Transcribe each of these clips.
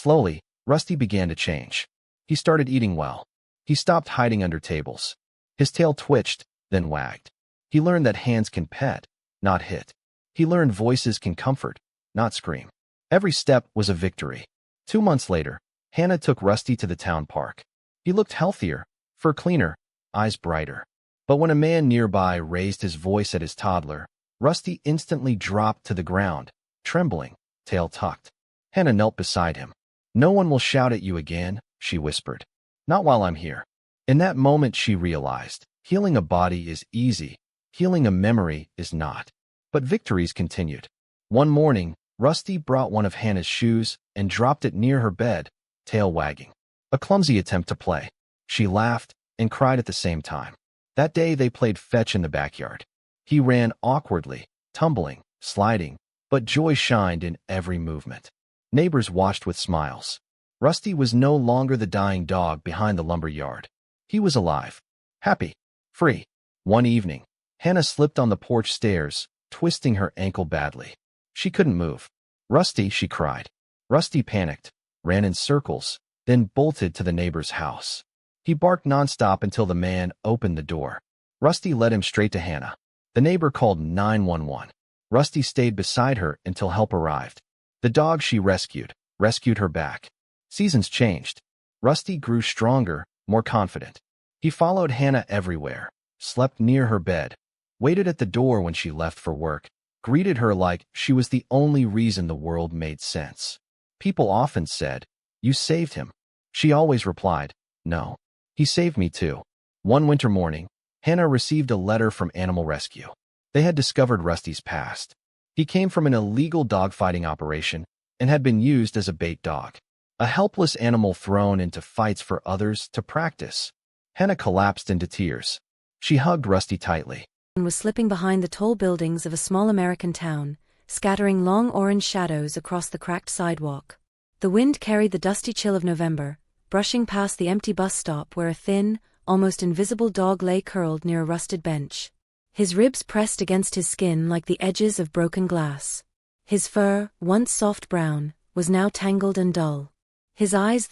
Slowly, Rusty began to change. He started eating well. He stopped hiding under tables. His tail twitched, then wagged. He learned that hands can pet, not hit. He learned voices can comfort, not scream. Every step was a victory. 2 months later, Hannah took Rusty to the town park. He looked healthier, fur cleaner, eyes brighter. But when a man nearby raised his voice at his toddler, Rusty instantly dropped to the ground, trembling, tail tucked. Hannah knelt beside him. "No one will shout at you again," she whispered. "Not while I'm here." In that moment she realized, healing a body is easy, healing a memory is not. But victories continued. One morning, Rusty brought one of Hannah's shoes and dropped it near her bed, tail wagging. A clumsy attempt to play. She laughed and cried at the same time. That day they played fetch in the backyard. He ran awkwardly, tumbling, sliding, but joy shined in every movement. Neighbors watched with smiles. Rusty was no longer the dying dog behind the lumber yard. He was alive, happy, free. One evening, Hannah slipped on the porch stairs, twisting her ankle badly. She couldn't move. "Rusty," she cried. Rusty panicked, ran in circles, then bolted to the neighbor's house. He barked nonstop until the man opened the door. Rusty led him straight to Hannah. The neighbor called 911. Rusty stayed beside her until help arrived. The dog she rescued her back. Seasons changed. Rusty grew stronger, more confident. He followed Hannah everywhere, slept near her bed, waited at the door when she left for work, greeted her like she was the only reason the world made sense. People often said, "You saved him." She always replied, "No, he saved me too." One winter morning, Hannah received a letter from Animal Rescue. They had discovered Rusty's past. He came from an illegal dogfighting operation and had been used as a bait dog, a helpless animal thrown into fights for others to practice. Hannah collapsed into tears. She hugged Rusty tightly. Was slipping behind the tall buildings of a small American town, scattering long orange shadows across the cracked sidewalk. The wind carried the dusty chill of November, brushing past the empty bus stop where a thin, almost invisible dog lay curled near a rusted bench. His ribs pressed against his skin like the edges of broken glass. His fur, once soft brown, was now tangled and dull. His eyes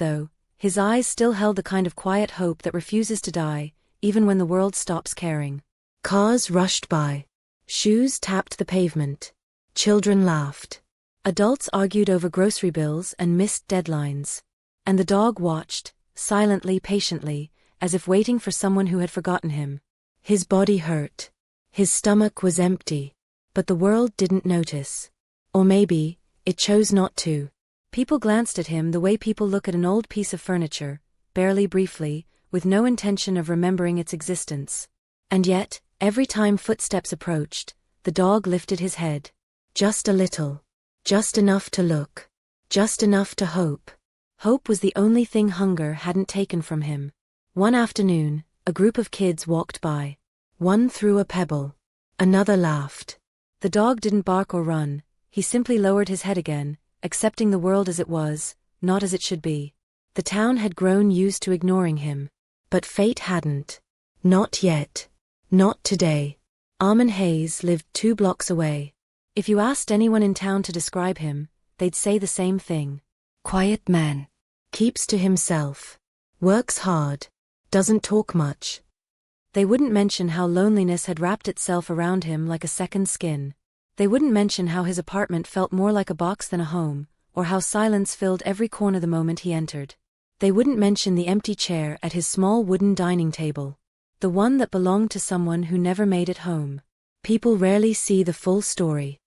still held the kind of quiet hope that refuses to die, even when the world stops caring. Cars rushed by. Shoes tapped the pavement. Children laughed. Adults argued over grocery bills and missed deadlines. And the dog watched, silently, patiently, as if waiting for someone who had forgotten him. His body hurt. His stomach was empty. But the world didn't notice. Or maybe, it chose not to. People glanced at him the way people look at an old piece of furniture, barely, briefly, with no intention of remembering its existence. And yet, every time footsteps approached, the dog lifted his head. Just a little. Just enough to look. Just enough to hope. Hope was the only thing hunger hadn't taken from him. One afternoon, a group of kids walked by. One threw a pebble. Another laughed. The dog didn't bark or run. He simply lowered his head again, accepting the world as it was, not as it should be. The town had grown used to ignoring him. But fate hadn't. Not yet. Not today. Armin Hayes lived 2 blocks away. If you asked anyone in town to describe him, they'd say the same thing. Quiet man. Keeps to himself. Works hard. Doesn't talk much. They wouldn't mention how loneliness had wrapped itself around him like a second skin. They wouldn't mention how his apartment felt more like a box than a home, or how silence filled every corner the moment he entered. They wouldn't mention the empty chair at his small wooden dining table. The one that belonged to someone who never made it home. People rarely see the full story.